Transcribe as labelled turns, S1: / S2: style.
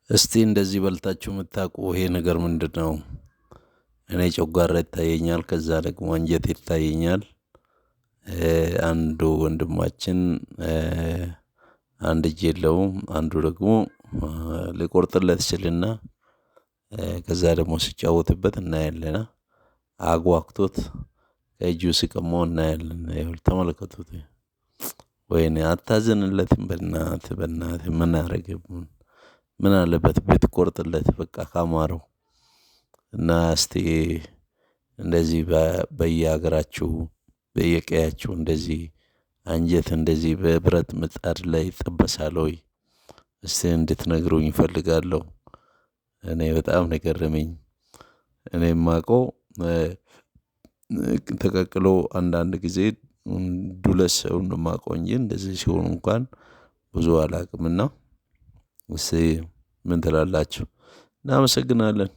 S1: እስቲ እንደዚህ በልታችሁ የምታውቁ ይሄ ነገር ምንድነው? እኔ ጨጓራ ይታየኛል፣ ከዛ ደግሞ አንጀት ይታየኛል። አንዱ ወንድማችን አንድ እጅ የለውም፣ አንዱ ደግሞ ሊቆርጥለት ይችልና ከዛ ደግሞ ሲጫወትበት እናያለን። አጓግቶት ከእጁ ሲቀማው እናያለን። ተመልከቱት። ወይኔ አታዝንለትም? በእናትህ በእናትህ ምን አረገ? ምን አለበት ብትቆርጥለት በቃ ካማረው። እና እስቲ እንደዚህ በየሀገራችሁ በየቀያችሁ እንደዚህ አንጀት እንደዚህ በብረት ምጣድ ላይ ይጠበሳል ወይ? እስቲ እንድትነግሩኝ እፈልጋለሁ። እኔ በጣም ነው የገረመኝ። እኔ የማውቀው ተቀቅሎ አንዳንድ ጊዜ ዱለት ሰውን ነው የማውቀው እንጂ እንደዚህ ሲሆን እንኳን ብዙ አላውቅምና እስቲ ምን ትላላችሁ? እናመሰግናለን።